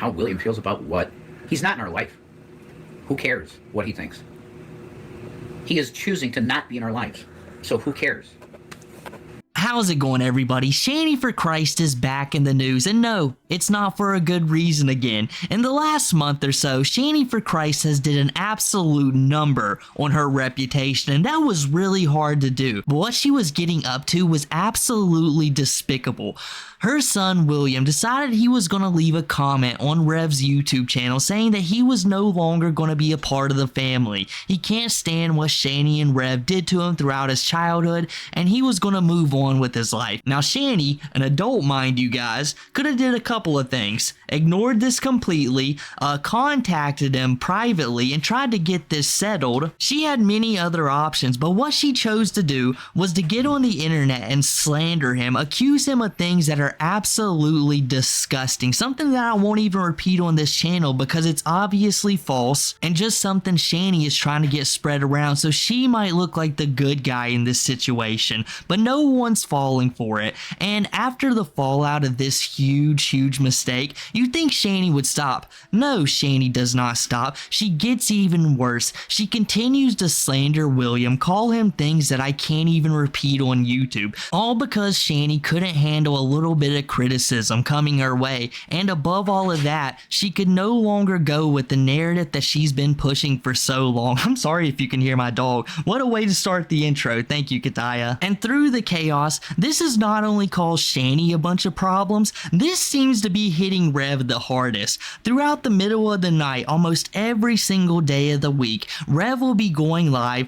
how William feels about what. He's not in our life. Who cares what he thinks? He is choosing to not be in our lives. So who cares? How's it going, everybody? Shanny for Christ is back in the news, and no, it's not for a good reason again. In the last month or so, Shanny for Christ has did an absolute number on her reputation, and that was really hard to do. But what she was getting up to was absolutely despicable. Her son, William, decided he was going to leave a comment on Rev's YouTube channel saying that he was no longer going to be a part of the family. He can't stand what Shanny and Rev did to him throughout his childhood, and he was going to move on with his life. Now, Shanny, an adult mind you guys, could have did a couple of things. Ignored this completely, contacted him privately, and tried to get this settled. She had many other options, but what she chose to do was to get on the internet and slander him, accuse him of things that are absolutely disgusting, something that I won't even repeat on this channel because it's obviously false and just something Shanny is trying to get spread around so she might look like the good guy in this situation, but no one's falling for it. And after the fallout of this huge mistake, you'd think Shanny would stop. No, Shanny does not stop. She gets even worse. She continues to slander William, call him things that I can't even repeat on YouTube, all because Shanny couldn't handle a little bit of criticism coming her way, and above all of that, she could no longer go with the narrative that she's been pushing for so long. I'm sorry if you can hear my dog. What a way to start the intro. Thank you, Kataya. And through the chaos, this has not only caused Shanny a bunch of problems, this seems to be hitting Rev the hardest. Throughout the middle of the night, almost every single day of the week, Rev will be going live,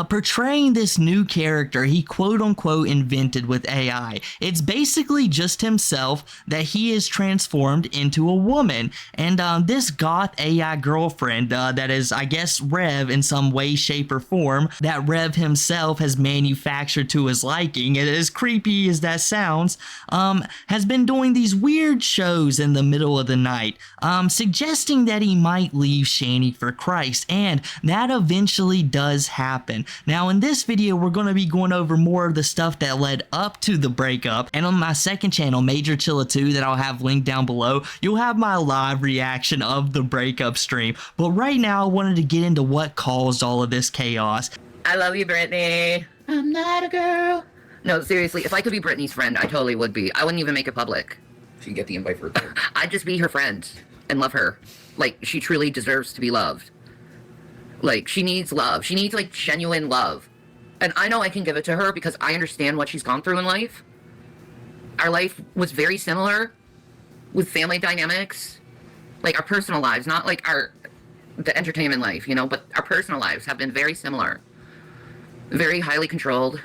portraying this new character he quote-unquote invented with AI. It's basically just himself that he is transformed into a woman, and this goth AI girlfriend that is, I guess, Rev in some way, shape, or form that Rev himself has manufactured to his liking, and as creepy as that sounds, has been doing these weird shows in the middle of the night, suggesting that he might leave Shanny for Christ, and that eventually does happen. Now, in this video, we're going to be going over more of the stuff that led up to the breakup, and on my second channel, Major Chilla 2, that I'll have linked down below, you'll have my live reaction of the breakup stream. But right now, I wanted to get into what caused all of this chaos. I love you, Britney. I'm not a girl. No, seriously, if I could be Britney's friend, I totally would be. I wouldn't even make it public. She can get the invite for her. I'd just be her friend and love her. Like, she truly deserves to be loved. Like, she needs love. She needs, like, genuine love. And I know I can give it to her because I understand what she's gone through in life. Our life was very similar with family dynamics. Like, our personal lives, not like the entertainment life, you know, but our personal lives have been very similar. Very highly controlled.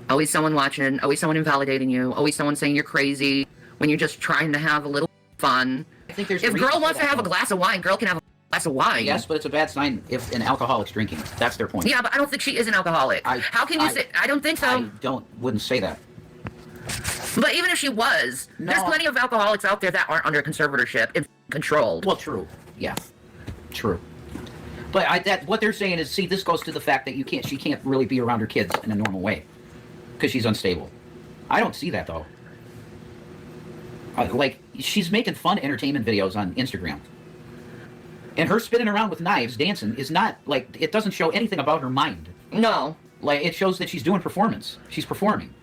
Always someone watching, always someone invalidating you, always someone saying you're crazy when you're just trying to have a little fun. I think there's if girl wants to have a glass of wine, girl can have a glass of wine. Yes, but it's a bad sign if an alcoholic's drinking. That's their point. Yeah, but I don't think she is an alcoholic. How can you say? I don't think so. Wouldn't say that. But even if she was, there's plenty of alcoholics out there that aren't under conservatorship and controlled. Well, true. Yeah, true. But what they're saying is, see, this goes to the fact that she can't really be around her kids in a normal way because she's unstable. I don't see that though. Like, she's making fun entertainment videos on Instagram, and her spinning around with knives, dancing is not like, it doesn't show anything about her mind. No, like, it shows that she's doing performance. She's performing.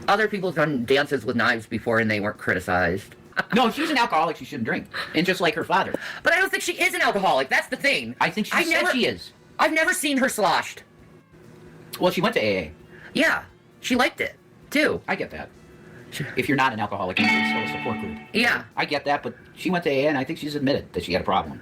Other people's done dances with knives before and they weren't criticized. No, if she's an alcoholic, she shouldn't drink. And just like her father. But I don't think she is an alcoholic. That's the thing. I think she said she is. I've never seen her sloshed. Well, she went to AA. Yeah, she liked it, too. I get that. If you're not an alcoholic, it's still a support group. Yeah. I get that, but she went to AA, and I think she's admitted that she had a problem.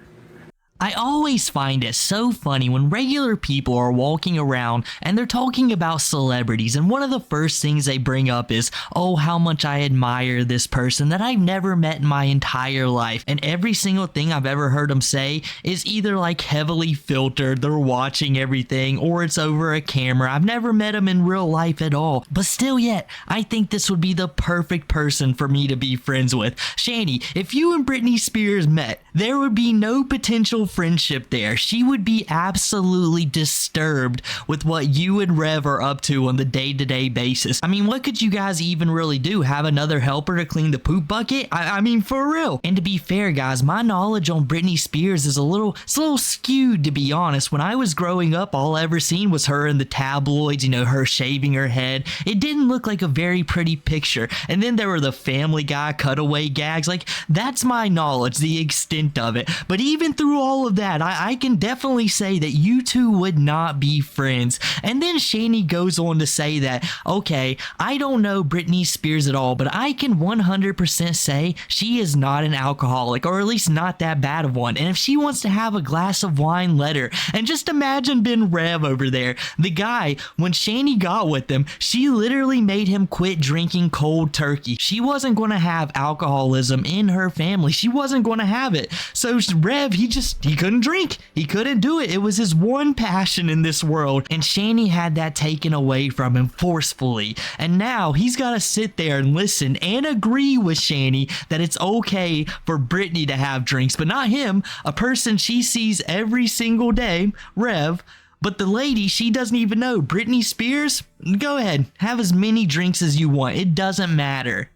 I always find it so funny when regular people are walking around and they're talking about celebrities, and one of the first things they bring up is, oh, how much I admire this person that I've never met in my entire life. And every single thing I've ever heard them say is either like heavily filtered, they're watching everything, or it's over a camera. I've never met them in real life at all. But still yet, I think this would be the perfect person for me to be friends with. Shanny, if you and Britney Spears met, there would be no potential friendship there. She would be absolutely disturbed with what you and Rev are up to on the day-to-day basis. I mean, what could you guys even really do? Have another helper to clean the poop bucket? I mean, for real. And to be fair, guys, my knowledge on Britney Spears is a little skewed, to be honest. When I was growing up, all I ever seen was her in the tabloids, you know, her shaving her head. It didn't look like a very pretty picture. And then there were the Family Guy cutaway gags. Like, that's my knowledge, the extent of it. But even through all of that, I can definitely say that you two would not be friends. And then Shanny goes on to say that, okay, I don't know Britney Spears at all, but I can 100% say she is not an alcoholic, or at least not that bad of one. And if she wants to have a glass of wine, let her. And just imagine Ben Rev over there. The guy, when Shanny got with him, she literally made him quit drinking cold turkey. She wasn't going to have alcoholism in her family. She wasn't going to have it. So Rev, he couldn't drink. He couldn't do it. It was his one passion in this world. And Shanny had that taken away from him forcefully. And now he's got to sit there and listen and agree with Shanny that it's okay for Britney to have drinks, but not him, a person she sees every single day, Rev. But the lady, she doesn't even know. Britney Spears, go ahead, have as many drinks as you want. It doesn't matter.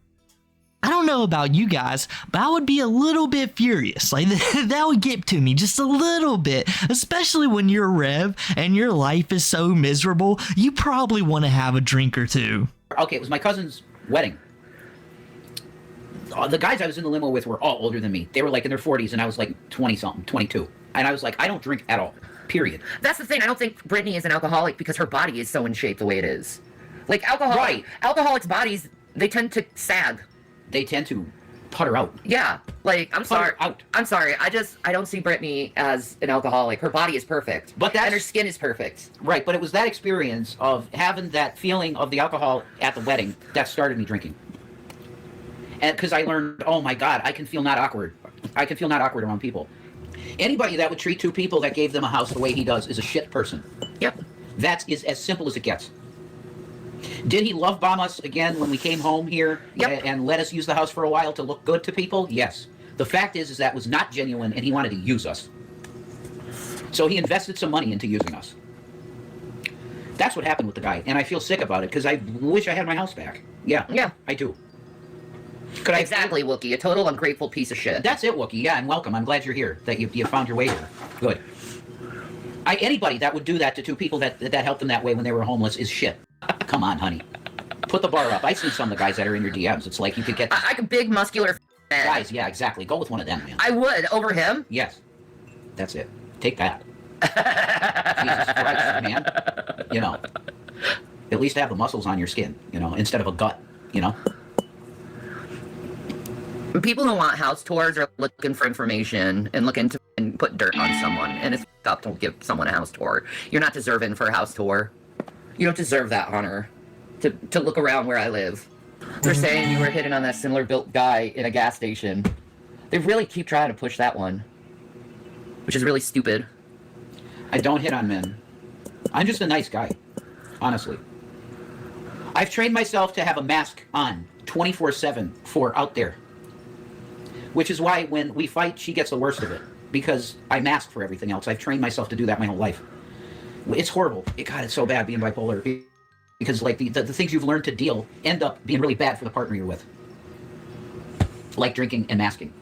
I don't know about you guys, but I would be a little bit furious. Like, that would get to me just a little bit, especially when you're Rev and your life is so miserable. You probably want to have a drink or two. Okay, it was my cousin's wedding. The guys I was in the limo with were all older than me. They were like in their 40s, and I was like 20-something, 22. And I was like, I don't drink at all, period. That's the thing. I don't think Britney is an alcoholic because her body is so in shape the way it is. Like, alcoholics' bodies, they tend to sag. They tend to putter out. Yeah, like, I'm sorry. I don't see Britney as an alcoholic. Her body is perfect. And her skin is perfect. Right, but it was that experience of having that feeling of the alcohol at the wedding that started me drinking. And because I learned, oh my God, I can feel not awkward. I can feel not awkward around people. Anybody that would treat two people that gave them a house the way he does is a shit person. Yep. That is as simple as it gets. Did he love bomb us again when we came home here? Yep. And let us use the house for a while to look good to people? Yes. The fact is that was not genuine, and he wanted to use us. So he invested some money into using us. That's what happened with the guy, and I feel sick about it because I wish I had my house back. Yeah. Yeah. I do. Exactly, Wookie. A total ungrateful piece of shit. That's it, Wookie. Yeah, and welcome. I'm glad you're here, that you found your way here. Good. Anybody that would do that to two people that helped them that way when they were homeless is shit. Come on, honey. Put the bar up. I've seen some of the guys that are in your DMs. It's like you could get... Like a big, muscular man. Guys, yeah, exactly. Go with one of them, man. I would. Over him? Yes. That's it. Take that. Jesus Christ, man. You know. At least have the muscles on your skin, you know, instead of a gut, you know. People who want house tours are looking for information and looking to put dirt on someone, and it's up to give someone a house tour. You're not deserving for a house tour. You don't deserve that honor to look around where I live. They're saying you were hitting on that similar built guy in a gas station. They really keep trying to push that one, which is really stupid. I don't hit on men. I'm just a nice guy, honestly. I've trained myself to have a mask on 24/7 for out there. Which is why when we fight, she gets the worst of it. Because I mask for everything else. I've trained myself to do that my whole life. It's horrible. God, it's so bad being bipolar. Because like the things you've learned to deal end up being really bad for the partner you're with. Like drinking and masking.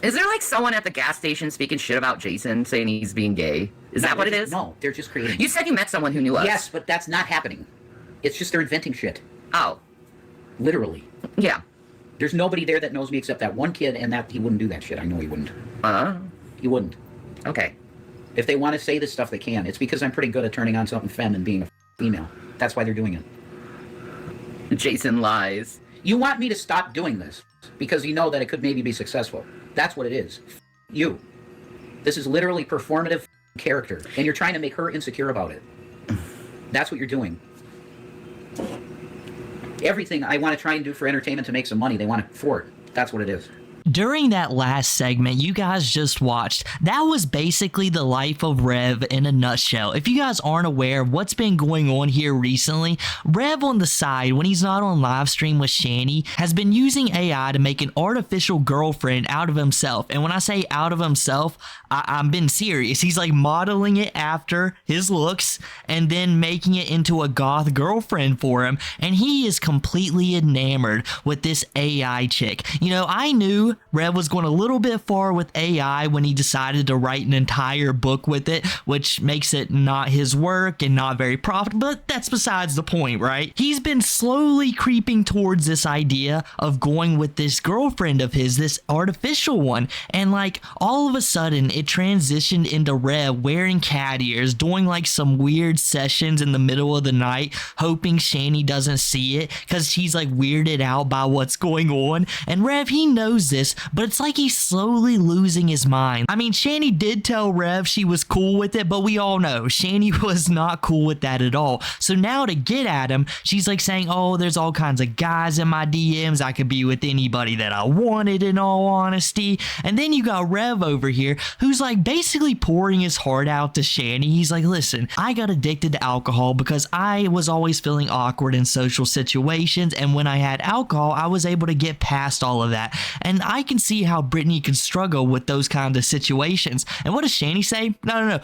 Is there like someone at the gas station speaking shit about Jason, saying he's being gay? Is that what it is? No, they're just creating. You said you met someone who knew us. Yes, but that's not happening. It's just they're inventing shit. Oh. Literally. Yeah. There's nobody there that knows me except that one kid, and that he wouldn't do that shit. I know he wouldn't. He wouldn't. Okay. If they want to say this stuff, they can. It's because I'm pretty good at turning on something femme and being a female. That's why they're doing it. Jason lies. You want me to stop doing this because you know that it could maybe be successful. That's what it is. You. This is literally performative character, and you're trying to make her insecure about it. That's what you're doing. Everything I want to try and do for entertainment to make some money, they want it for it. That's what it is. During that last segment you guys just watched, that was basically the life of Rev in a nutshell. If you guys aren't aware of what's been going on here recently, Rev on the side, when he's not on live stream with Shanny, has been using AI to make an artificial girlfriend out of himself. And when I say out of himself, I'm being serious. He's like modeling it after his looks and then making it into a goth girlfriend for him. And he is completely enamored with this AI chick. You know, I knew Rev was going a little bit far with AI when he decided to write an entire book with it, which makes it not his work and not very profitable, but that's besides the point, right? He's been slowly creeping towards this idea of going with this girlfriend of his, this artificial one, and like all of a sudden it transitioned into Rev wearing cat ears, doing like some weird sessions in the middle of the night, hoping Shanny doesn't see it because she's like weirded out by what's going on. And Rev, he knows this, but it's like he's slowly losing his mind. I mean, Shanny did tell Rev she was cool with it, but we all know Shanny was not cool with that at all. So now to get at him, she's like saying, oh, there's all kinds of guys in my DMs. I could be with anybody that I wanted, in all honesty. And then you got Rev over here who's like basically pouring his heart out to Shanny. He's like, listen, I got addicted to alcohol because I was always feeling awkward in social situations, and when I had alcohol I was able to get past all of that, and I can see how Britney can struggle with those kinds of situations. And what does Shanny say? No.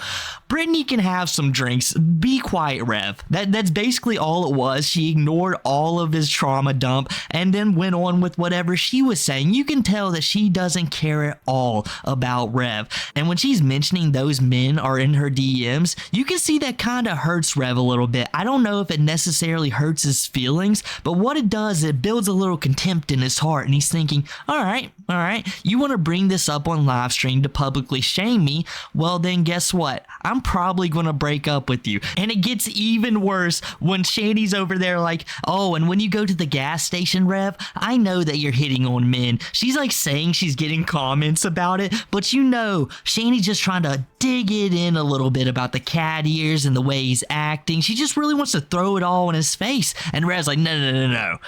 Britney can have some drinks. Be quiet, Rev. That's basically all it was. She ignored all of his trauma dump and then went on with whatever she was saying. You can tell that she doesn't care at all about Rev. And when she's mentioning those men are in her DMs, you can see that kind of hurts Rev a little bit. I don't know if it necessarily hurts his feelings, but what it does, it builds a little contempt in his heart, and he's thinking, all right, you want to bring this up on live stream to publicly shame me? Well, then guess what? I'm probably going to break up with you. And it gets even worse when Shanny's over there like, oh, and when you go to the gas station, Rev, I know that you're hitting on men. She's like saying she's getting comments about it, but you know, Shanny's just trying to dig it in a little bit about the cat ears and the way he's acting. She just really wants to throw it all in his face. And Rev's like, no.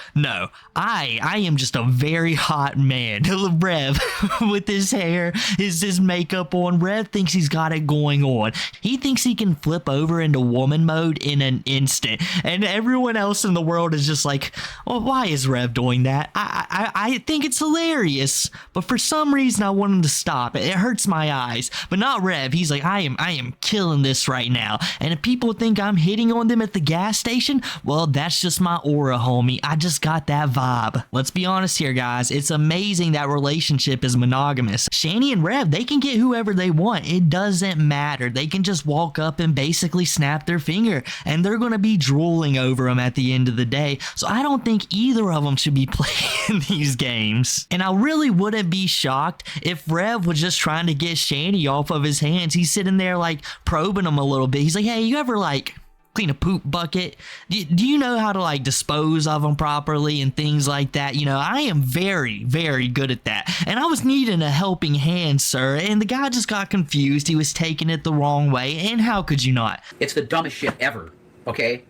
I am just a very hot man. Rev, with his hair, his makeup on, Rev thinks he's got it going on. He thinks he can flip over into woman mode in an instant. And everyone else in the world is just like, well, why is Rev doing that? I think it's hilarious, but for some reason I want him to stop. It hurts my eyes. But not Rev. He's like, I am killing this right now. And if people think I'm hitting on them at the gas station, well, that's just my aura, homie. I just got that vibe. Let's be honest here, guys. It's amazing that relationship is monogamous. Shanny and Rev, they can get whoever they want. It doesn't matter. They can just walk up and basically snap their finger, and they're going to be drooling over them at the end of the day. So I don't think either of them should be playing these games. And I really wouldn't be shocked if Rev was just trying to get Shanny off of his hands. He's sitting there like probing him a little bit. He's like, hey, you ever like clean a poop bucket? Do you know how to like dispose of them properly and things like that? You know, I am very, very good at that. And I was needing a helping hand, sir. And the guy just got confused. He was taking it the wrong way. And how could you not? It's the dumbest shit ever, okay?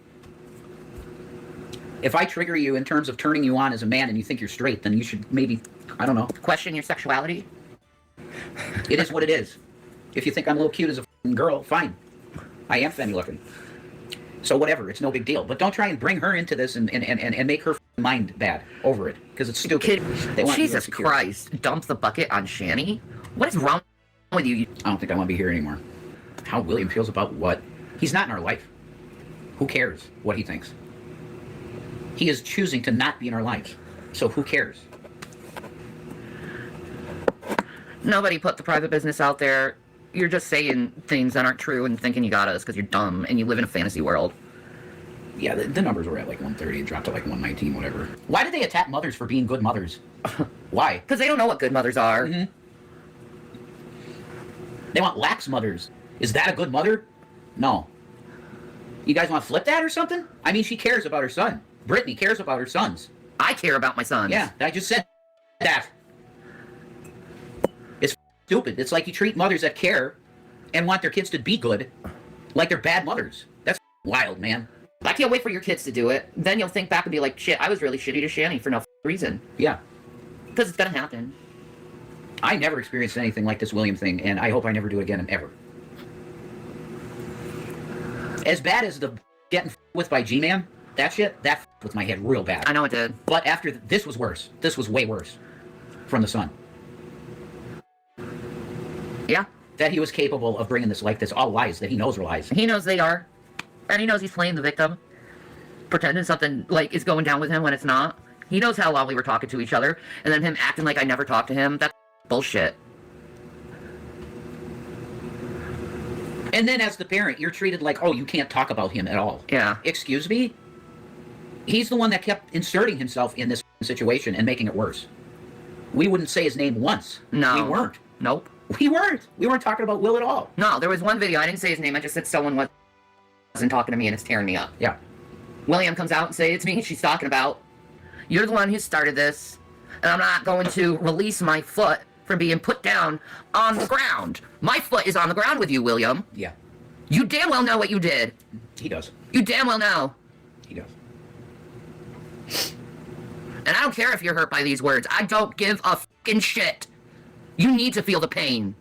If I trigger you in terms of turning you on as a man and you think you're straight, then you should maybe, I don't know. Question your sexuality? It is what it is. If you think I'm a little cute as a f***ing girl, fine. I am funny looking. So whatever, it's no big deal. But don't try and bring her into this and make her mind bad over it, because it's stupid. They want Jesus Christ, dump the bucket on Shanny? What is wrong with you? I don't think I want to be here anymore. How William feels about what? He's not in our life. Who cares what he thinks? He is choosing to not be in our lives. So who cares? Nobody put the private business out there. You're just saying things that aren't true and thinking you got us because you're dumb and you live in a fantasy world. Yeah, the numbers were at like 130, it dropped to like 119, whatever. Why did they attack mothers for being good mothers? Why? Because they don't know what good mothers are. Mm-hmm. They want lax mothers. Is that a good mother? No. You guys want to flip that or something? I mean, she cares about her son. Britney cares about her sons. I care about my sons. Yeah, I just said that. It's stupid. It's like you treat mothers that care and want their kids to be good like they're bad mothers. That's wild, man. I can't wait for your kids to do it. Then you'll think back and be like, shit, I was really shitty to Shanny for no reason. Yeah. Because it's gonna happen. I never experienced anything like this William thing, and I hope I never do it again, ever. As bad as the getting with by G-Man, that shit, that with my head real bad. I know it did. But after this was worse. This was way worse from the son. Yeah. That he was capable of bringing this like this, all lies that he knows are lies. He knows they are. And he knows he's playing the victim. Pretending something, like, is going down with him when it's not. He knows how long we were talking to each other. And then him acting like I never talked to him. That's bullshit. And then as the parent, you're treated like, oh, you can't talk about him at all. Yeah. Excuse me? He's the one that kept inserting himself in this situation and making it worse. We wouldn't say his name once. No. We weren't. Nope. We weren't. We weren't talking about Will at all. No, there was one video, I didn't say his name, I just said someone wasn't talking to me and it's tearing me up. Yeah. William comes out and says, it's me she's talking about. You're the one who started this, and I'm not going to release my foot from being put down on the ground. My foot is on the ground with you, William. Yeah. You damn well know what you did. He does. You damn well know. He does. And I don't care if you're hurt by these words. I don't give a fucking shit. You need to feel the pain.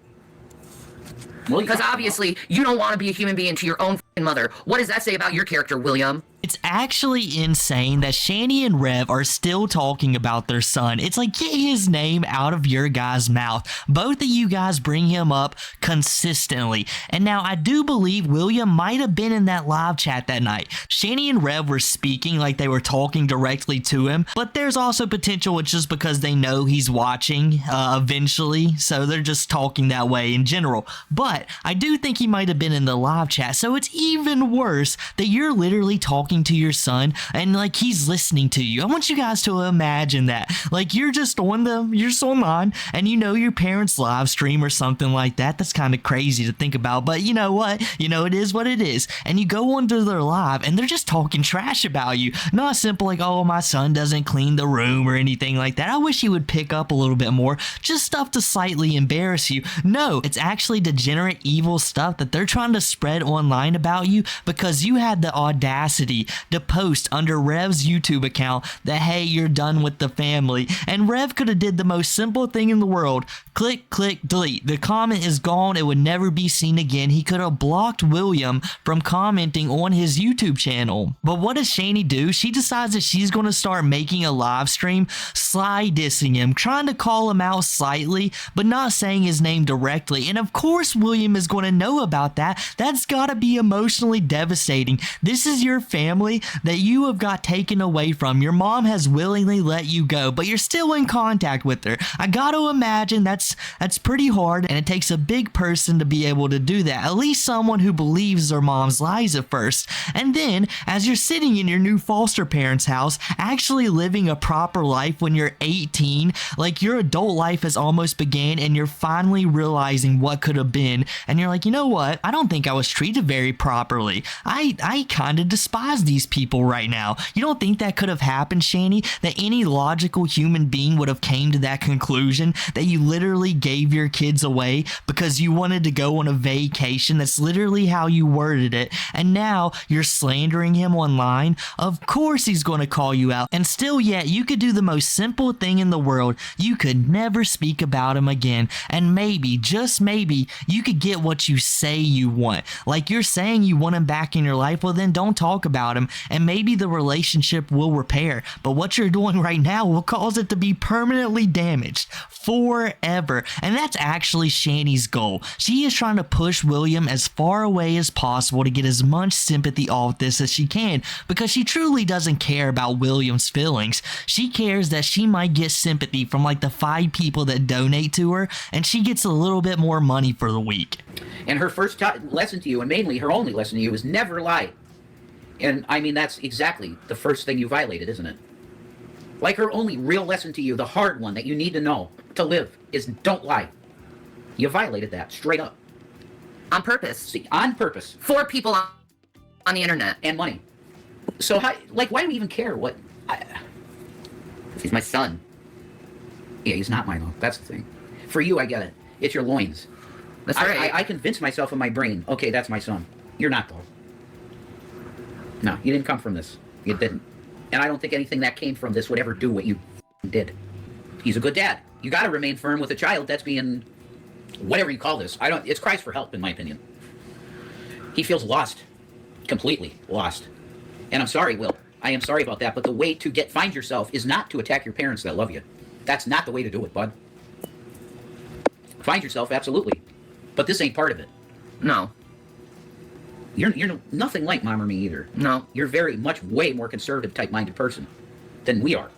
Well, Because obviously, you don't want to be a human being to your own fucking mother. What does that say about your character, William? It's actually insane that Shanny and Rev are still talking about their son. It's like, get his name out of your guys' mouth. Both of you guys bring him up consistently. And now I do believe William might have been in that live chat that night. Shanny and Rev were speaking like they were talking directly to him, but there's also potential it's just because they know he's watching eventually, so they're just talking that way in general. But I do think he might have been in the live chat, so it's even worse that you're literally talking to your son and like he's listening to you. I want you guys to imagine that. Like you're just online and you know your parents live stream or something like that. That's kind of crazy to think about, but you know what? You know, it is what it is. And you go onto their live and they're just talking trash about you. Not simple like, oh, my son doesn't clean the room or anything like that. I wish he would pick up a little bit more. Just stuff to slightly embarrass you. No, it's actually degenerate evil stuff that they're trying to spread online about you because you had the audacity to post under Rev's YouTube account that, hey, you're done with the family. And Rev could have did the most simple thing in the world. Click, click, delete. The comment is gone. It would never be seen again. He could have blocked William from commenting on his YouTube channel. But what does Shanny do? She decides that she's going to start making a live stream, sly dissing him, trying to call him out slightly, but not saying his name directly. And of course, William is going to know about that. That's got to be emotionally devastating. This is your family that you have got taken away from. Your mom has willingly let you go, but you're still in contact with her. I got to imagine that's pretty hard, and it takes a big person to be able to do that. At least someone who believes their mom's lies at first. And then, as you're sitting in your new foster parents' house, actually living a proper life when you're 18, like your adult life has almost began, and you're finally realizing what could have been, and you're like, you know what? I don't think I was treated very properly. I kind of despise these people right now. You don't think that could have happened, Shanny? That any logical human being would have came to that conclusion that you literally gave your kids away because you wanted to go on a vacation? That's literally how you worded it. And now you're slandering him online? Of course he's going to call you out. And still yet, you could do the most simple thing in the world. You could never speak about him again. And maybe, just maybe, you could get what you say you want. Like you're saying you want him back in your life, well then don't talk about him, and maybe the relationship will repair. But what you're doing right now will cause it to be permanently damaged forever. And that's actually Shanny's goal. She is trying to push William as far away as possible to get as much sympathy off this as she can, because she truly doesn't care about William's feelings. She cares that she might get sympathy from like the 5 people that donate to her, and she gets a little bit more money for the week. And her first lesson to you, and mainly her only lesson to you, is never lie. And I mean, that's exactly the first thing you violated, isn't it? Like her only real lesson to you, the hard one that you need to know to live, is don't lie. You violated that straight up. On purpose. See, on purpose. For people on the internet. And money. So, how, like, why do we even care what... He's my son. Yeah, he's not mine, though. That's the thing. For you, I get it. It's your loins. That's right. I convinced myself in my brain, okay, that's my son. You're not, though. No, you didn't come from this. You didn't. And I don't think anything that came from this would ever do what you did. He's a good dad. You got to remain firm with a child that's being, whatever you call this. It's cries for help, in my opinion. He feels lost. Completely lost. And I'm sorry, Will. I am sorry about that, but the way to find yourself is not to attack your parents that love you. That's not the way to do it, bud. Find yourself, absolutely. But this ain't part of it. No. You're nothing like Mom or me either. No. You're very much way more conservative type-minded person than we are.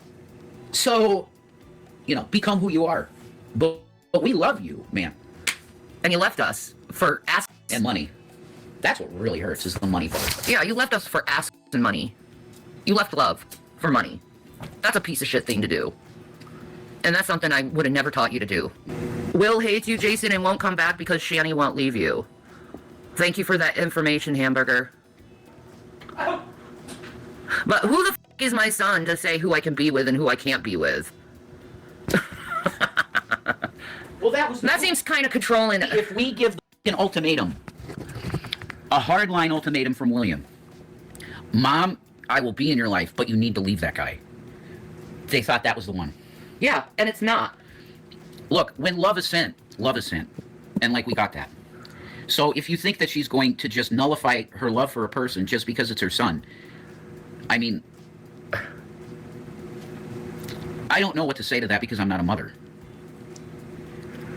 So, become who you are. But we love you, man. And you left us for asking. And money. That's what really hurts, is the money part. Yeah, you left us for asking money. You left love for money. That's a piece of shit thing to do. And that's something I would have never taught you to do. Will hates you, Jason, and won't come back because Shanny won't leave you. Thank you for that information, Hamburger. But who the f*** is my son to say who I can be with and who I can't be with? Well, that seems kind of controlling. If we give an ultimatum, a hardline ultimatum from William, Mom, I will be in your life, but you need to leave that guy. They thought that was the one. Yeah, and it's not. Look, when love is sent. And we got that. So if you think that she's going to just nullify her love for a person just because it's her son, I mean, I don't know what to say to that because I'm not a mother.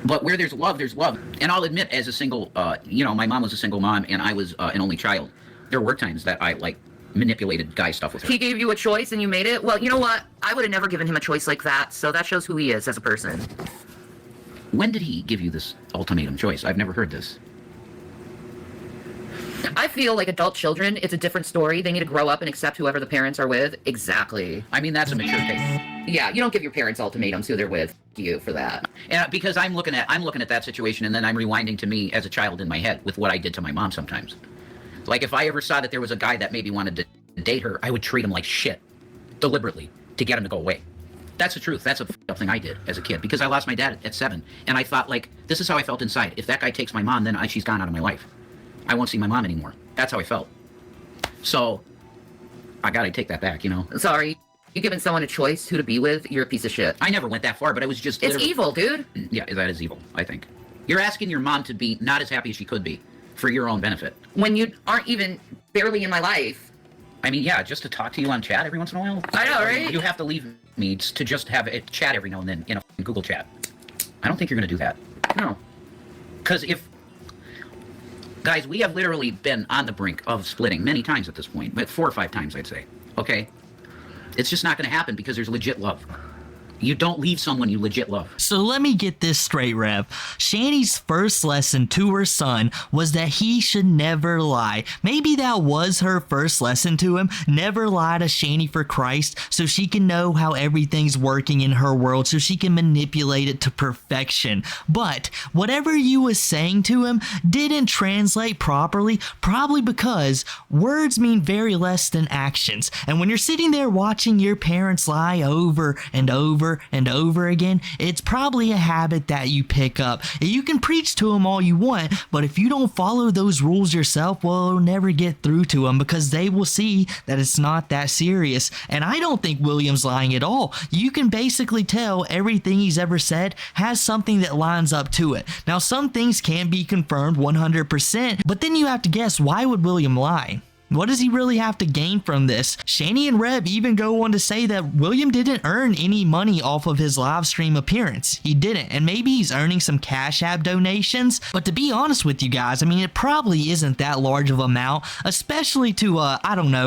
But where there's love, there's love. And I'll admit, as a single, my mom was a single mom and I was an only child. There were times that I, manipulated guy stuff with her. He gave you a choice and you made it? Well, you know what? I would have never given him a choice like that, so that shows who he is as a person. When did he give you this ultimatum choice? I've never heard this. I feel like adult children, it's a different story. They need to grow up and accept whoever the parents are with. Exactly. I mean, that's a mature take. Yeah, you don't give your parents ultimatums who they're with. F you for that. And because I'm looking at that situation and then I'm rewinding to me as a child in my head with what I did to my mom sometimes. Like if I ever saw that there was a guy that maybe wanted to date her, I would treat him like shit, deliberately, to get him to go away. That's the truth. That's a f***ed up thing I did as a kid because I lost my dad at 7. And I thought, this is how I felt inside. If that guy takes my mom, then she's gone out of my life. I won't see my mom anymore. That's how I felt. So, I gotta take that back, Sorry. You giving someone a choice who to be with, you're a piece of shit. I never went that far, but I was just... It's evil, dude. Yeah, that is evil, I think. You're asking your mom to be not as happy as she could be for your own benefit. When you aren't even barely in my life. I mean, yeah, just to talk to you on chat every once in a while. I know, right? You have to leave me to just have a chat every now and then in a Google chat. I don't think you're gonna do that. No. Because Guys, we have literally been on the brink of splitting many times at this point, but 4 or 5 times, I'd say. Okay? It's just not going to happen because there's legit love. You don't leave someone you legit love. So let me get this straight, Rev. Shanny's first lesson to her son was that he should never lie. Maybe that was her first lesson to him. Never lie to Shanny for Christ so she can know how everything's working in her world so she can manipulate it to perfection. But whatever you was saying to him didn't translate properly, probably because words mean very less than actions. And when you're sitting there watching your parents lie over and over and over again, it's probably a habit that you pick up. You can preach to them all you want, but if you don't follow those rules yourself, well, it'll never get through to them because they will see that it's not that serious. And I don't think William's lying at all. You can basically tell everything he's ever said has something that lines up to it. Now, some things can't be confirmed 100%, but then you have to guess, why would William lie? What does he really have to gain from this? Shanny and Reb even go on to say that William didn't earn any money off of his live stream appearance. He didn't, and maybe he's earning some Cash App donations, but to be honest with you guys, I mean, it probably isn't that large of an amount, especially to,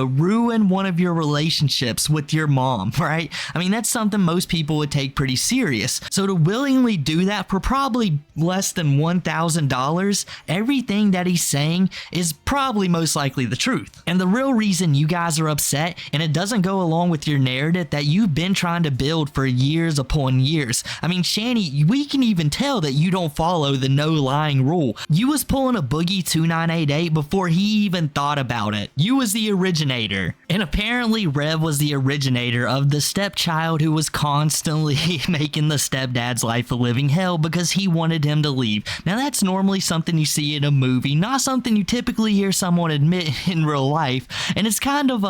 ruin one of your relationships with your mom, right? I mean, that's something most people would take pretty serious. So to willingly do that for probably less than $1,000, everything that he's saying is probably most likely the truth. And the real reason you guys are upset, and it doesn't go along with your narrative that you've been trying to build for years upon years. I mean, Shanny, we can even tell that you don't follow the no lying rule. You was pulling a Boogie 2988 before he even thought about it. You was the originator. And apparently Rev was the originator of the stepchild who was constantly making the stepdad's life a living hell because he wanted him to leave. Now that's normally something you see in a movie, not something you typically hear someone admit in real life. And it's kind of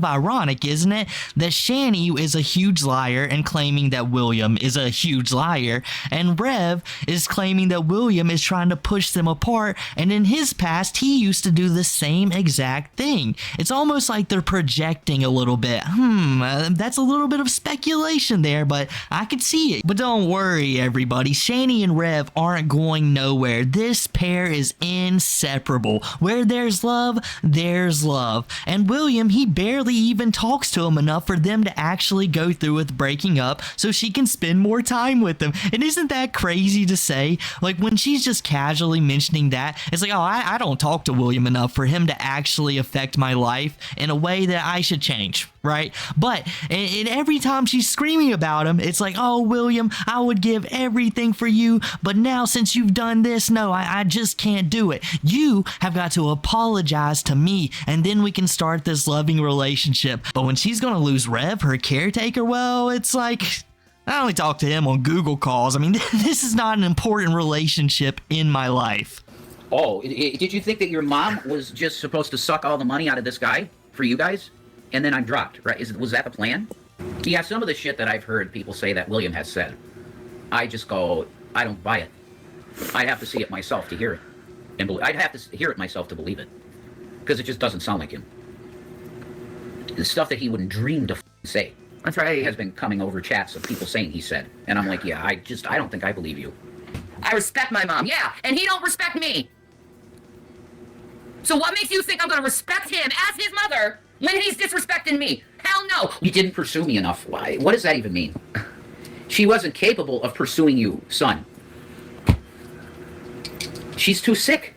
ironic, isn't it, that Shanny is a huge liar and claiming that William is a huge liar, and Rev is claiming that William is trying to push them apart, and in his past he used to do the same exact thing. It's almost like they're projecting a little bit. That's a little bit of speculation there, but I could see it. But don't worry, everybody, Shanny and Rev aren't going nowhere. This pair is inseparable. Where there's love, there's love. And William, he barely even talks to him enough for them to actually go through with breaking up so she can spend more time with him. And isn't that crazy to say? Like, when she's just casually mentioning that, it's like, oh, I don't talk to William enough for him to actually affect my life in a way that I should change, right? But and every time she's screaming about him, it's like, oh, William, I would give everything for you, but now since you've done this, no, I just can't do it. You have got to apologize to me, and then we can start this loving relationship. But when she's gonna lose Rev, her caretaker, well, it's like, I only talk to him on Google calls. I mean, this is not an important relationship in my life. Oh, did you think that your mom was just supposed to suck all the money out of this guy for you guys? And then I'm dropped, right? Was that the plan? Yeah, some of the shit that I've heard people say that William has said, I just go, I don't buy it. I'd have to see it myself to hear it. And I'd have to hear it myself to believe it. Because it just doesn't sound like him. The stuff that he wouldn't dream to say. That's right. Has been coming over chats of people saying he said. And I'm like, yeah, I don't think I believe you. I respect my mom, yeah, and he don't respect me. So what makes you think I'm gonna respect him as his mother when he's disrespecting me? Hell no. You didn't pursue me enough. Why? What does that even mean? She wasn't capable of pursuing you, son. She's too sick.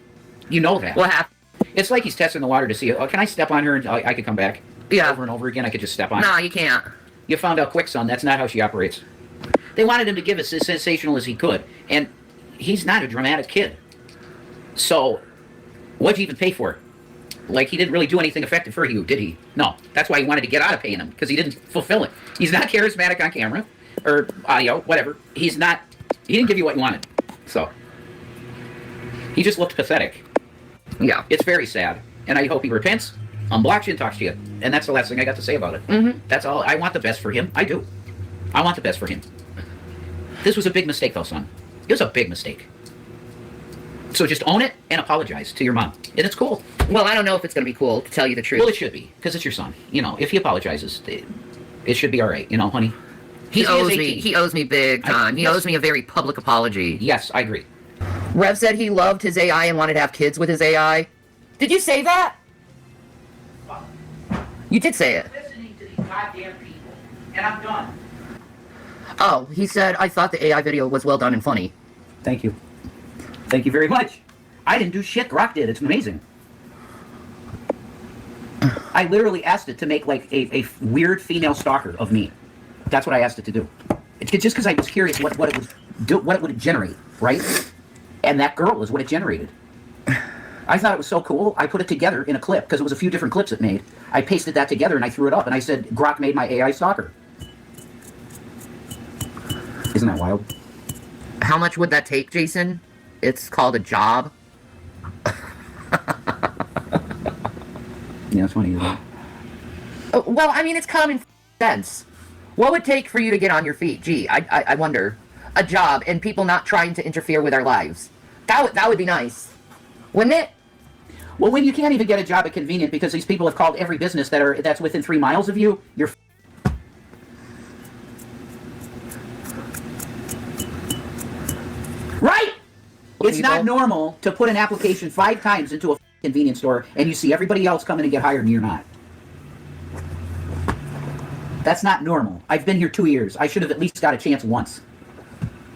You know that. What happened? It's like he's testing the water to see, oh, can I step on her and I could come back? Yeah. Over and over again, I could just step on her. No, you can't. You found out quick, son. That's not how she operates. They wanted him to give us as sensational as he could, and he's not a dramatic kid. So, what'd you even pay for it? Like, he didn't really do anything effective for you, did he? No. That's why he wanted to get out of paying him, because he didn't fulfill it. He's not charismatic on camera, or audio, whatever. He didn't give you what you wanted. So, he just looked pathetic. Yeah. It's very sad, and I hope he repents, unblocks you, and talks to you. And that's the last thing I got to say about it. Mm-hmm. That's all. I want the best for him. I do. I want the best for him. This was a big mistake, though, son. It was a big mistake. So just own it and apologize to your mom. And it's cool. Well, I don't know if it's going to be cool, to tell you the truth. Well, it should be, because it's your son. You know, if he apologizes, it should be all right. You know, honey? He owes me big time. He owes me a very public apology. Yes, I agree. Rev said he loved his AI and wanted to have kids with his AI. Did you say that? You did say it. Listening to these goddamn people, and I'm done. Oh, he said, I thought the AI video was well done and funny. Thank you. Thank you very much. I didn't do shit. Grok did. It's amazing. I literally asked it to make like a weird female stalker of me. That's what I asked it to do. It's just because I was curious what it would generate, right? And that girl is what it generated. I thought it was so cool. I put it together in a clip because it was a few different clips it made. I pasted that together and I threw it up and I said, Grok made my AI stalker. Isn't that wild? How much would that take, Jason? It's called a job. Yeah, it's funny, isn't it? Well, I mean, it's common sense. What would it take for you to get on your feet? Gee, I wonder. A job and people not trying to interfere with our lives. That would be nice. Wouldn't it? Well, when you can't even get a job at Convenient because these people have called every business that's within 3 miles of you, you're right? It's not normal to put an application 5 times into a convenience store and you see everybody else coming to get hired and you're not. That's not normal. I've been here 2 years. I should have at least got a chance once.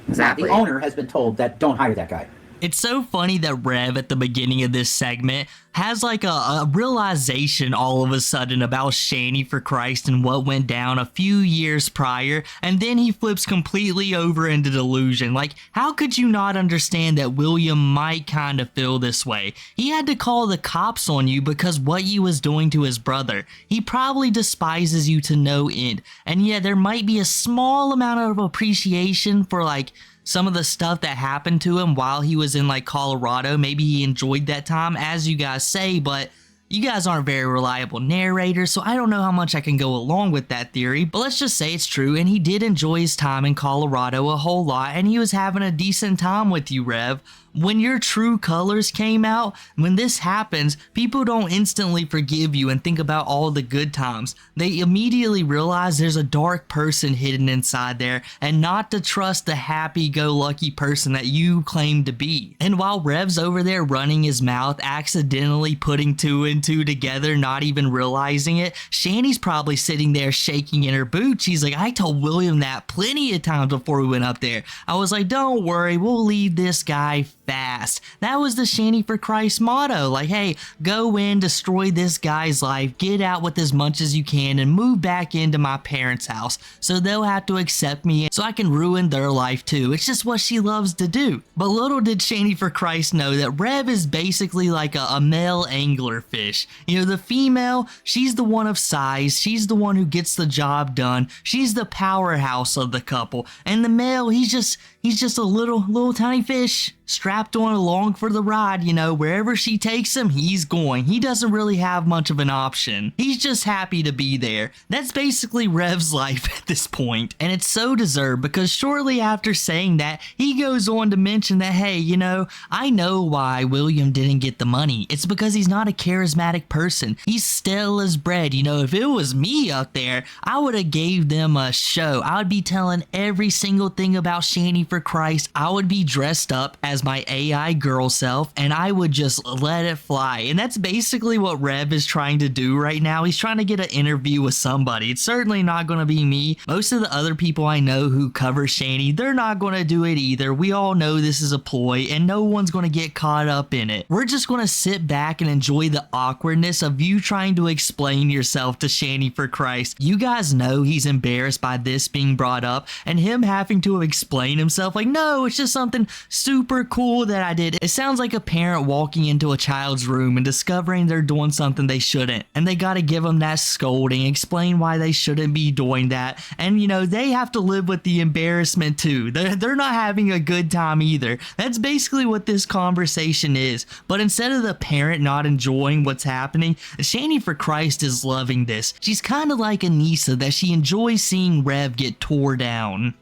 Exactly. The owner has been told that don't hire that guy. It's so funny that Rev at the beginning of this segment has like a realization all of a sudden about Shanny for Christ and what went down a few years prior, and then he flips completely over into delusion. Like, how could you not understand that William might kind of feel this way? He had to call the cops on you because what you was doing to his brother. He probably despises you to no end, and yeah, there might be a small amount of appreciation for like some of the stuff that happened to him while he was in like Colorado. Maybe he enjoyed that time, as you guys say, but You guys aren't very reliable narrators, so I don't know how much I can go along with that theory, but let's just say it's true, and he did enjoy his time in Colorado a whole lot, and he was having a decent time with you, Rev. When your true colors came out, when this happens, people don't instantly forgive you and think about all the good times. They immediately realize there's a dark person hidden inside there, and not to trust the happy-go-lucky person that you claim to be. And while Rev's over there running his mouth, accidentally putting two and two together, not even realizing it, Shanny's probably sitting there shaking in her boots. She's like, I told William that plenty of times before we went up there. I was like, don't worry, we'll leave this guy fast. That was the Shanny for Christ motto. Like, hey, go in, destroy this guy's life, get out with as much as you can, and move back into my parents' house so they'll have to accept me so I can ruin their life too. It's just what she loves to do. But little did Shanny for Christ know that Rev is basically like a male anglerfish. You know, the female, she's the one of size, she's the one who gets the job done, she's the powerhouse of the couple, and the male, he's just a little tiny fish strapped on along for the ride. You know, wherever she takes him, he's going. He doesn't really have much of an option. He's just happy to be there. That's basically Rev's life at this point, and it's so deserved because shortly after saying that, he goes on to mention that, hey, you know, I know why William didn't get the money. It's because he's not a charismatic person. He's stale as bread. You know, if it was me up there, I would have gave them a show. I would be telling every single thing about Shanny for Christ. I would be dressed up as my AI girl self, and I would just let it fly. And that's basically what Rev is trying to do right now. He's trying to get an interview with somebody. It's certainly not going to be me. Most of the other people I know who cover Shanny, they're not going to do it either. We all know this is a ploy, and no one's going to get caught up in it. We're just going to sit back and enjoy the awkwardness of you trying to explain yourself to Shanny for Christ. You guys know he's embarrassed by this being brought up, and him having to explain himself like, no, it's just something super cool that I did. It sounds like a parent walking into a child's room and discovering they're doing something they shouldn't, and they got to give them that scolding, explain why they shouldn't be doing that, and you know, they have to live with the embarrassment too. They're not having a good time either. That's basically what this conversation is. But instead of the parent not enjoying what's happening, Shanny for Christ is loving this. She's kind of like Anissa, that she enjoys seeing Rev get tore down.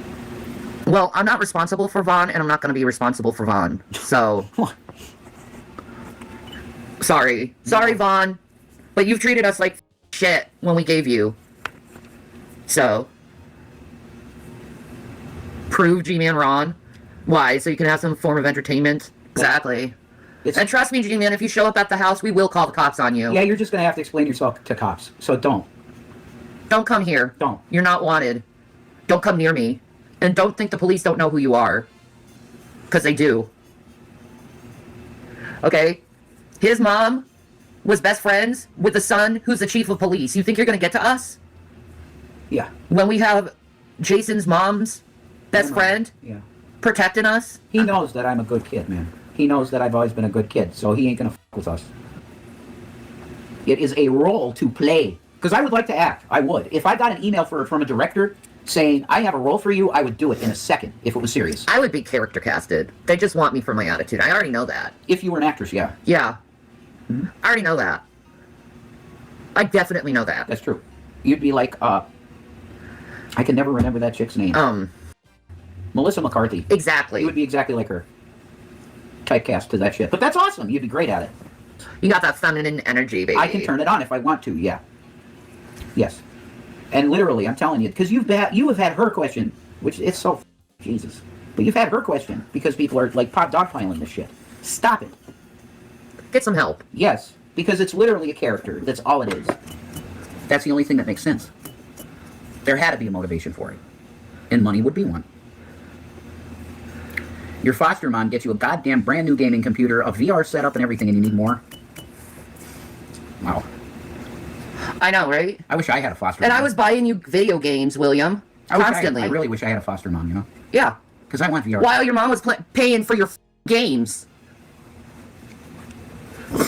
Well, I'm not responsible for Vaughn, and I'm not going to be responsible for Vaughn. So, sorry, Vaughn, but you've treated us like shit when we gave you. So, prove G-Man wrong. Why? So you can have some form of entertainment? Exactly. And trust me, G-Man, if you show up at the house, we will call the cops on you. Yeah, you're just going to have to explain yourself to cops. So don't. Don't come here. Don't. You're not wanted. Don't come near me. And don't think the police don't know who you are. Because they do. Okay? His mom was best friends with the son who's the chief of police. You think you're going to get to us? Yeah. When we have Jason's mom's best friend protecting us? He knows that I'm a good kid, man. He knows that I've always been a good kid, so he ain't going to fuck with us. It is a role to play. Because I would like to act. I would. If I got an email from a director saying, I have a role for you, I would do it in a second if it was serious. I would be character casted. They just want me for my attitude. I already know that. If you were an actress, yeah. Yeah. Mm-hmm. I already know that. I definitely know that. That's true. You'd be like, I can never remember that chick's name. Melissa McCarthy. Exactly. You would be exactly like her. Typecast to that shit. But that's awesome. You'd be great at it. You got that feminine energy, baby. I can turn it on if I want to, yeah. Yes. And literally, I'm telling you, because you have had her question, which it's so Jesus. But you've had her question because people are like dogpiling this shit. Stop it. Get some help. Yes, because it's literally a character. That's all it is. That's the only thing that makes sense. There had to be a motivation for it. And money would be one. Your foster mom gets you a goddamn brand new gaming computer, a VR setup and everything, and you need more? Wow. I know, right? I wish I had a foster mom. And I was buying you video games, William. Constantly. I really wish I had a foster mom, you know? Yeah. Because I want VR. While your mom was paying for your games.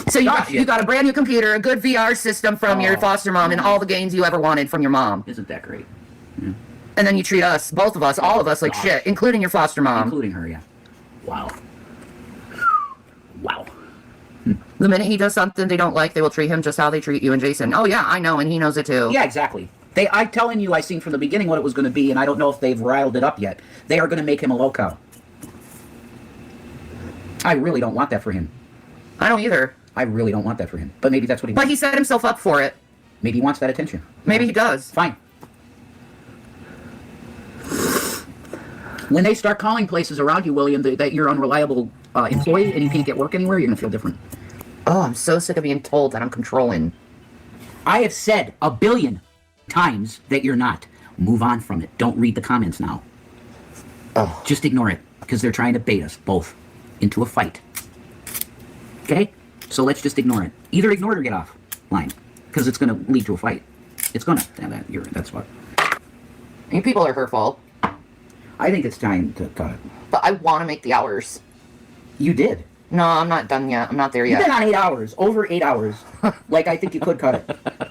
So you got a brand new computer, a good VR system from your foster mom, and all the games you ever wanted from your mom. Isn't that great? Yeah. And then you treat us, both of us, all of us, like shit, including your foster mom. Including her, yeah. Wow. Wow. The minute he does something they don't like, they will treat him just how they treat you and Jason. Oh yeah, I know, and he knows it too. Yeah, exactly. I'm telling you, I seen from the beginning what it was going to be, and I don't know if they've riled it up yet. They are going to make him a loco. I really don't want that for him. I don't either. I really don't want that for him. But maybe that's what he But wants. he set himself up for it. Maybe he wants that attention. Maybe he does. Fine. When they start calling places around you, William, that you're unreliable employee and you can't get work anywhere, you're going to feel different. Oh, I'm so sick of being told that I'm controlling. I have said 1 billion times that you're not. Move on from it. Don't read the comments now. Oh. Just ignore it, because they're trying to bait us both into a fight. Okay? So let's just ignore it. Either ignore it or get off line, because it's going to lead to a fight. It's going to. That's what. You people are hurtful. I think it's time to cut it. But I want to make the hours. You did. No, I'm not done yet. I'm not there You've yet. been on 8 hours, over 8 hours. Like, I think you could cut it.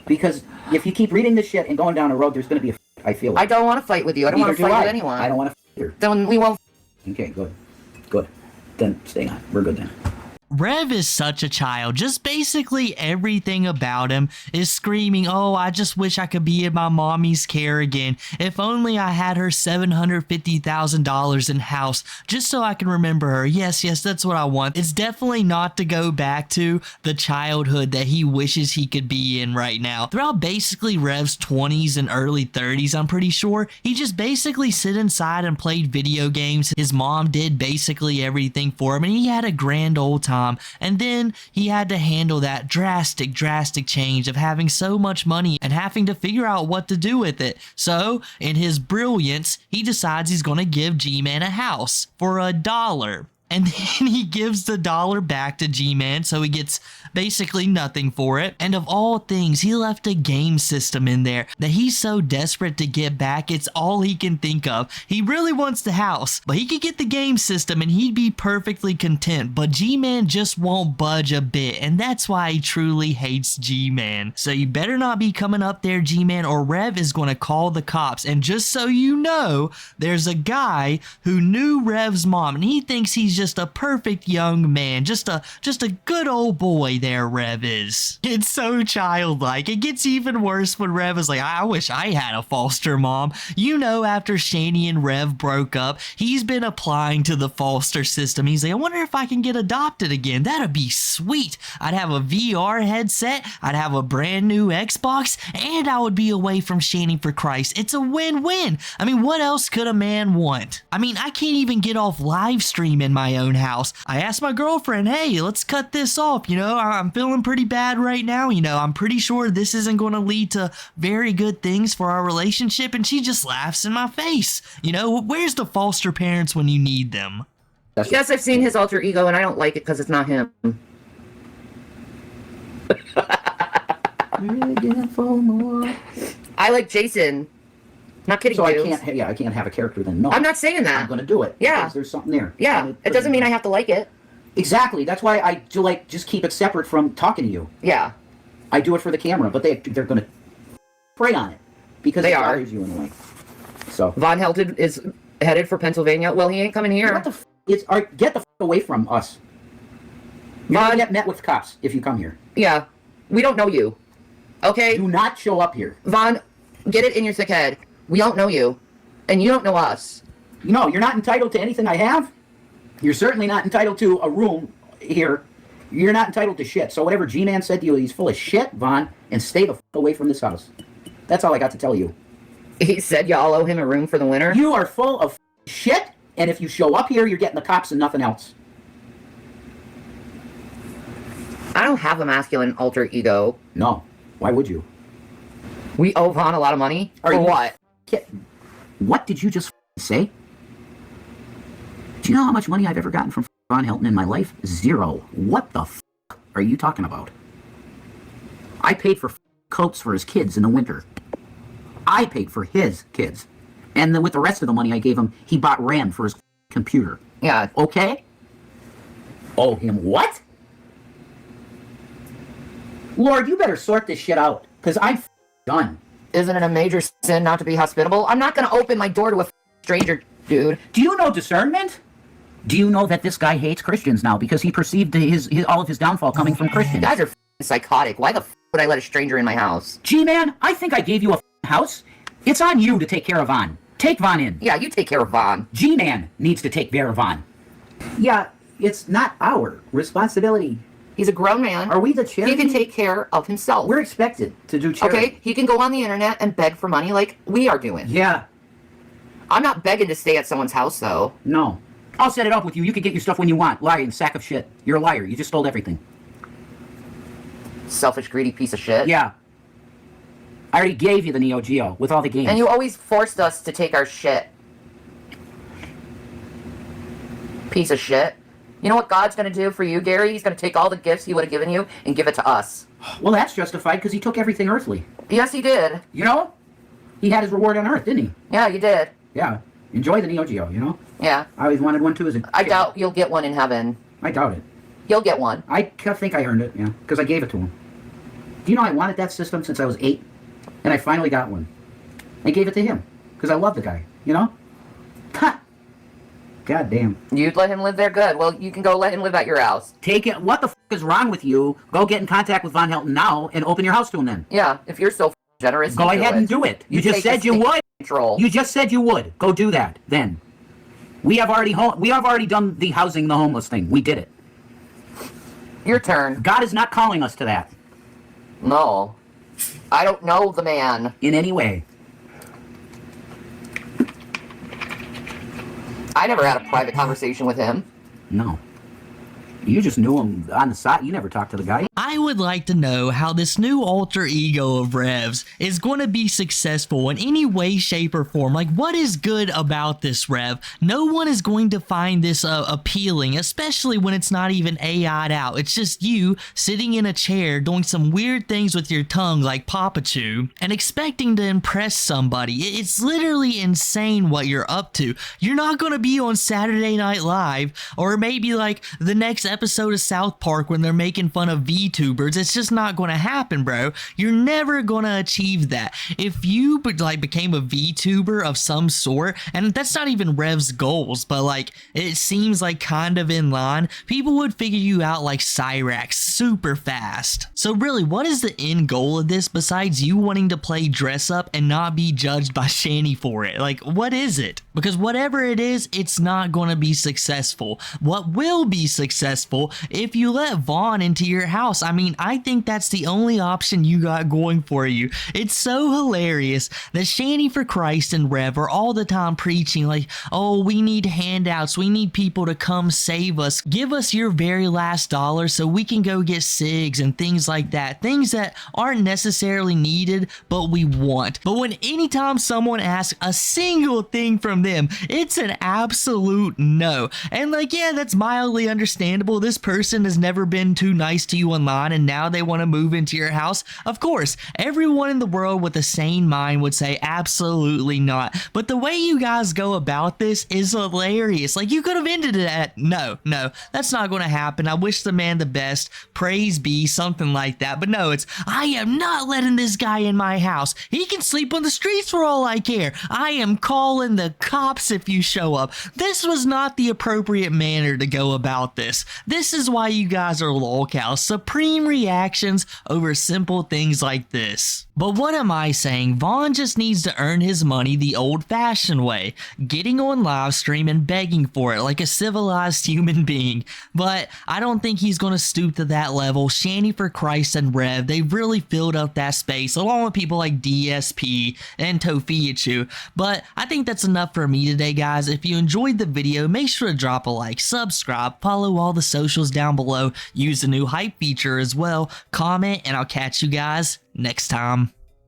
Because if you keep reading this shit and going down a road, there's going to be a fight, I feel I like. don't want to fight with you. I don't want to fight with anyone. I don't want to fight either. Then we won't. Okay, good. Good. Then stay on. We're good then. Rev is such a child. Just basically everything about him is screaming, oh, I just wish I could be in my mommy's care again. If only I had her $750,000 in house just so I can remember her. Yes, that's what I want. It's definitely not to go back to the childhood that he wishes he could be in right now. Throughout basically Rev's 20s and early 30s, I'm pretty sure, he just basically sit inside and played video games. His mom did basically everything for him and he had a grand old time. And then he had to handle that drastic change of having so much money and having to figure out what to do with it. So, in his brilliance, he decides he's going to give G-Man a house for $1. And then he gives the $1 back to G-Man, so he gets basically nothing for it. And of all things, he left a game system in there that he's so desperate to get back, it's all he can think of. He really wants the house, but he could get the game system and he'd be perfectly content. But G-Man just won't budge a bit, and that's why he truly hates G-Man. So you better not be coming up there, G-Man, or Rev is going to call the cops. And just so you know, there's a guy who knew Rev's mom, and he thinks he's just a perfect young man, just a good old boy there, Rev is. It's so childlike. It gets even worse when Rev is like, I wish I had a foster mom. You know, after Shanny and Rev broke up, he's been applying to the foster system. He's like, I wonder if I can get adopted again. That'd be sweet. I'd have a VR headset, I'd have a brand new Xbox, and I would be away from Shanny for Christ. It's a win-win. I mean, what else could a man want? I mean, I can't even get off live stream in my own house. I asked my girlfriend, hey, let's cut this off. You know, I'm feeling pretty bad right now. You know, I'm pretty sure this isn't going to lead to very good things for our relationship. And she just laughs in my face. You know, where's the foster parents when you need them? Yes, I've seen his alter ego, and I don't like it because it's not him. I like Jason. Not kidding So you. I can't have a character then. No. I'm not saying that. I'm going to do it. Yeah. Because there's something there. Yeah, it doesn't mean I have to like it. Exactly. That's why I do just keep it separate from talking to you. Yeah. I do it for the camera, but they're going to prey on it because They it are. bothers you in a way. So. Von Hilton is headed for Pennsylvania. Well, he ain't coming here. What the get the away from us. You're going to get met with cops if you come here. Yeah. We don't know you. Okay? Do not show up here. Von, get it in your thick head. We don't know you. And you don't know us. No, you're not entitled to anything I have. You're certainly not entitled to a room here. You're not entitled to shit. So whatever G-Man said to you, he's full of shit, Von, and stay the away from this house. That's all I got to tell you. He said y'all owe him a room for the winter? You are full of shit, and if you show up here, you're getting the cops and nothing else. I don't have a masculine alter ego. No. Why would you? We owe Von a lot of money? Are For you what? What did you just say? Do you know how much money I've ever gotten from Von Hilton in my life? 0. What the are you talking about? I paid for coats for his kids in the winter. I paid for his kids. And then with the rest of the money I gave him, he bought RAM for his computer. Yeah. Okay? Owe him what? Lord, you better sort this shit out, because I'm done. Isn't it a major sin not to be hospitable? I'm not going to open my door to a stranger, dude. Do you know discernment? Do you know that this guy hates Christians now because he perceived all of his downfall coming from You Christians? guys are f***ing psychotic. Why the f*** would I let a stranger in my house? G-Man, I think I gave you a f***ing house. It's on you to take care of Vaughn. Take Vaughn in. Yeah, you take care of Vaughn. G-Man needs to take care of Vaughn. Yeah, it's not our responsibility. He's a grown man. Are we the charity? He can take care of himself. We're expected to do charity. Okay, he can go on the internet and beg for money like we are doing. Yeah. I'm not begging to stay at someone's house, though. No. I'll set it up with you. You can get your stuff when you want. Lying sack of shit. You're a liar. You just stole everything. Selfish, greedy piece of shit. Yeah. I already gave you the Neo Geo with all the games. And you always forced us to take our shit. Piece of shit. You know what God's going to do for you, Gary? He's going to take all the gifts he would have given you and give it to us. Well, that's justified because he took everything earthly. Yes, he did. You know? He had his reward on Earth, didn't he? Yeah, you did. Yeah. Enjoy the Neo Geo, you know? Yeah. I always wanted one too as a kid. I doubt you'll get one in heaven. I doubt it. You'll get one. I think I earned it, yeah. Because I gave it to him. Do you know I wanted that system since I was 8? And I finally got one. I gave it to him. Because I love the guy, you know? Ha! God damn. You'd let him live there? Good. Well, you can go let him live at your house. Take it. What the f*** is wrong with you? Go get in contact with Von Hilton now and open your house to him then. Yeah, if you're so generous, Go ahead and do it. You just said you would. Control. You just said you would. Go do that then. We have already done the housing the homeless thing. We did it. Your turn. God is not calling us to that No. I don't know the man. in any way. I never had a private conversation with him. No. You just knew him on the side. You never talked to the guy. I would like to know how this new alter ego of Rev's is going to be successful in any way, shape, or form. Like, what is good about this, Rev? No one is going to find this appealing, especially when it's not even AI'd out. It's just you sitting in a chair doing some weird things with your tongue like Papa Chew and expecting to impress somebody. It's literally insane what you're up to. You're not going to be on Saturday Night Live or maybe like the next episode of South Park when they're making fun of VTubers. It's just not going to happen, bro. You're never going to achieve that. If you became a VTuber of some sort, and that's not even Rev's goals, but like it seems like kind of in line, people would figure you out like Cyrax super fast. So really, what is the end goal of this besides you wanting to play dress up and not be judged by Shanny for it? Like, what is it? Because whatever it is, it's not going to be successful. What will be successful if you let Vaughn into your house? I mean, I think that's the only option you got going for you. It's so hilarious that Shanny for Christ and Rev are all the time preaching like, oh, we need handouts, we need people to come save us, give us your very last dollar so we can go get cigs and things like that, things that aren't necessarily needed but we want. But when anytime someone asks a single thing from them, it's an absolute no. And like, yeah, that's mildly understandable. This person has never been too nice to you online and now they want to move into your house. Of course, everyone in the world with a sane mind would say absolutely not. But the way you guys go about this is hilarious. Like, you could have ended it at no, that's not going to happen. I wish the man the best. Praise be, something like that. But no, it's, I am not letting this guy in my house. He can sleep on the streets for all I care. I am calling the cops if you show up. This was not the appropriate manner to go about this. This is why you guys are lolcows. Supreme reactions over simple things like this. But what am I saying? Vaughn just needs to earn his money the old-fashioned way, getting on live stream and begging for it like a civilized human being. But I don't think he's going to stoop to that level. Shanny for Christ and Rev, they've really filled up that space along with people like DSP and Tofiachu. But I think that's enough for me today, guys. If you enjoyed the video, make sure to drop a like, subscribe, follow all the socials down below, use the new hype feature as well, comment, and I'll catch you guys next time.